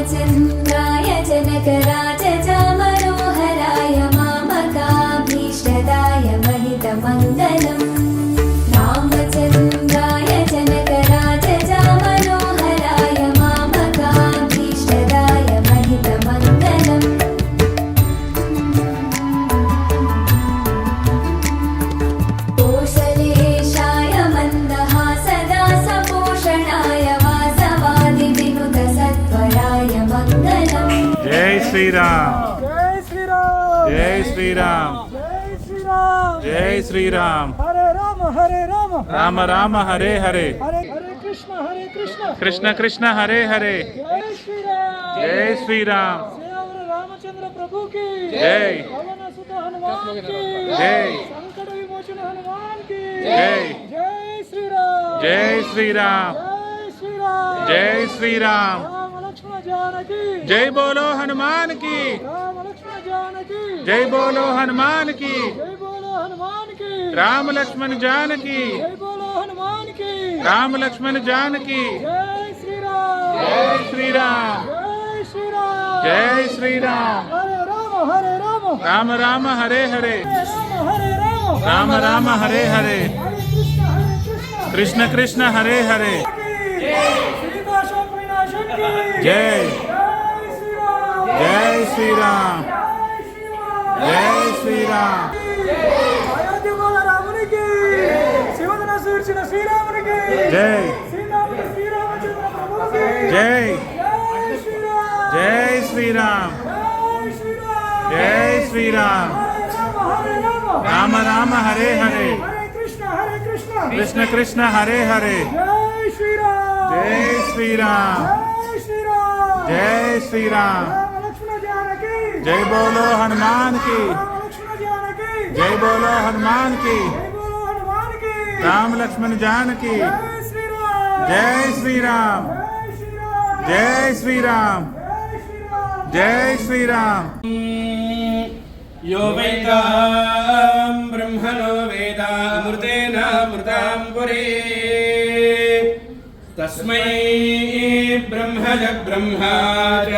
रामचन्द्राय जनकराजचामनोहराय मामकाभीष्टदाय महितमङ्गलम् रामचन्द्राय जनकराजचामनोहराय मामकाभीष्टदाय महितमङ्गलम् कोशलेशाय मन्दहासदासपोषणाय वासवादिविनुतसत्वराय मङ्गलम्। जय श्री राम, जय श्री राम, जय श्री राम, जय श्री राम, जय श्री राम। हरे राम, राम राम हरे हरे, हरे हरे कृष्ण, कृष्ण कृष्ण हरे हरे। जय श्री राम, जय श्री राम, श्री रामचंद्र प्रभु की जय। पवन सुत हनुमान की जय। संकट विमोचन हनुमान की जय। जय श्री राम, जय श्री राम, जय श्री राम, जय श्री राम। राम लक्ष्मण जानकी, जय बोलो हनुमान की, राम लक्ष्मण जानकी, जय बोलो हनुमान की, जय बोलो हनुमान की, राम लक्ष्मण जानकी, जय बोलो हनुमान की, राम लक्ष्मण जानकी। जय श्री राम, जय श्री राम, जय श्री राम, जय श्री राम। हरे राम, राम राम हरे हरे, हरे राम, राम राम हरे हरे, हरे कृष्ण कृष्ण हरे हरे। सीता शोक विनाशन की जय। जय श्री राम, जय श्री राम, जय श्री राम। अयोध्య बोला रामुनि की शिवदन सूर्చిన శ్రీరామునికి जय। సీతాపతి శ్రీరామచంద్ర ప్రభుకి जय। జై శ్రీరామ్, जय श्री राम, జై శ్రీరామ్, जय श्री राम। హరే రామ, राम राम हरे हरे, హరే కృష్ణ, कृष्ण कृष्ण हरे हरे। జై శ్రీరామ్, जय श्री राम, జై శ్రీరామ్, जय श्री राम। రామ లక్ష్మణ జానకి, जय बोलो हनुमान की, రామ లక్ష్మణ జానకి, जय बोलो हनुमान की, జై బోలో హనుమాన్ కి, राम लक्ष्मण जानकी। జై శ్రీరామ్, जय श्री राम, జై శ్రీరామ్, जय श्री राम, జై శ్రీరామ్, जय श्री राम। यो वैतां ब्रह्मणो वेदामृतेनामृतां पुरे तस्मै ब्रह्मज ब्रह्मा च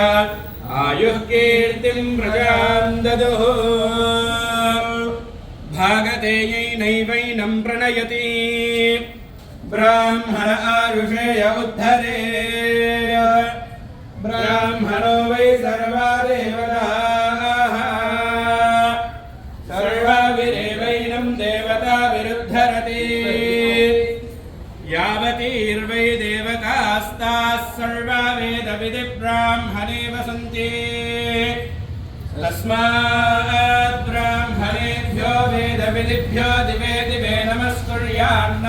आयुः कीर्तिं प्रजां ददुः भागधेयैनैवैनं प्रणयति ब्राह्मण आयुषेय उद्धरे ब्राह्मणो वै सर्वा देवताः सर्वाभिरेवैनं देवता विरुद्धरति यावतीर्वै देवतास्ताः सर्वा वेदविधिब्राह्मणे वसन्ति तस्मात् ब्राह्मणेभ्यो वेदविधिभ्यो दिवे दिवे नमस्कुर्यान्न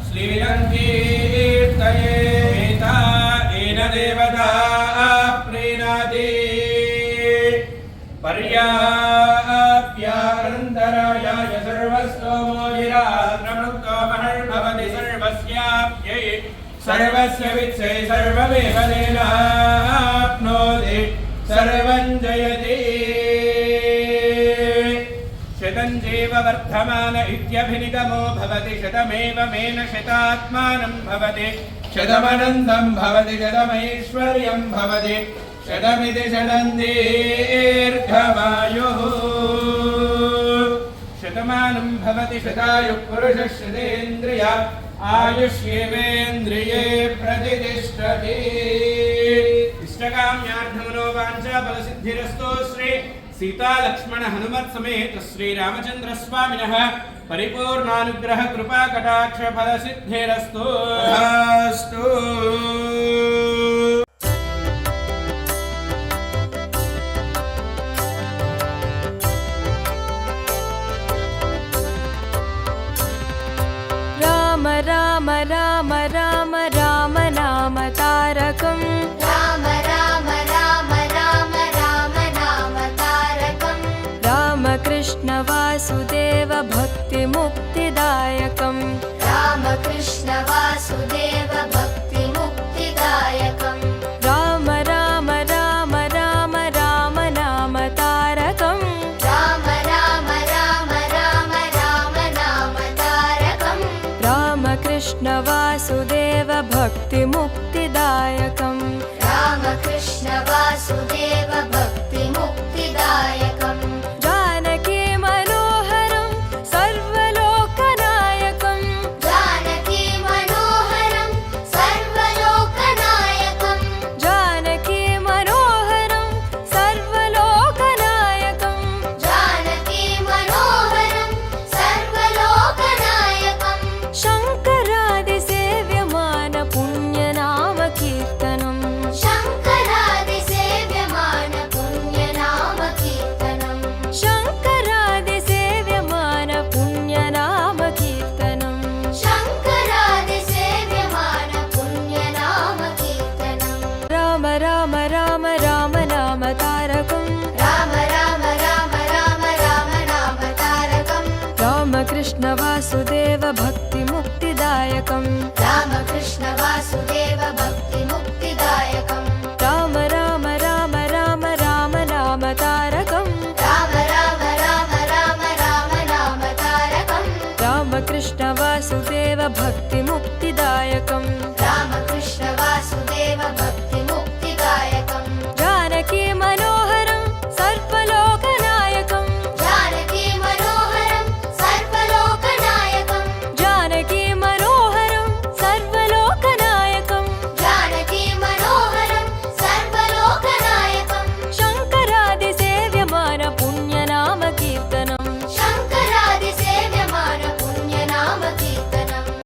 श्रीरङ्गीर्तयेता येन देवता प्रीणाति पर्याप्यानन्तरायाय सर्वस्तोमोजिरात्रमुक्तो महर्भवति सर्वस्याप्यै सर्वस्य वित्से सर्वमेव तेनाप्नोति सर्वं जयति शतं चैव वर्धमान इत्यभिनिगमो भवति शतमेव मेन शतात्मानं भवति शतमनन्दं भवति शतमैश्वर्यं भवति शतमिति शतं दीर्घमायुः शतमानं भवति शतायुः पुरुषः शतेन्द्रिय आयुष्येवेन्द्रिये प्रतिष्ठति इष्टकाम्यार्थमनो वाञ्छाफलसिद्धिरस्तु श्री सीता लक्ष्मण हनुमत् समेत श्री रामचंद्र स्वामिनः परिपूर्णानुग्रह कृपा कटाक्ष फलसिद्धिरस्तु अस्तु। राम राम राम राम राम नाम तारकम् राम राम राम राम राम नाम तारकम् राम कृष्ण वासुदेव भक्ति मुक्तिदायकम् राम कृष्ण वासुदेव भक्ति मुक्तिदायकम् राम राम राम राम राम नाम तारकम् राम राम राम राम राम नाम तारकम् राम कृष्ण वासुदेव भक्ति मुक्तिदायकम् राम कृष्ण राम राम राम नाम तारकम् राम राम राम राम राम नाम तारकम् रामकृष्ण वासुदेव भक्तिमुक्तिदायकम् रामकृष्ण वासुदेव भक्तिमुक्तिदायकम् राम राम राम राम राम नाम तारकम् राम राम राम राम राम नाम तारकम् रामकृष्ण वासुदेव भक्तिमुक्तिदायकम् रामकृष्ण वासुदेव भक्ति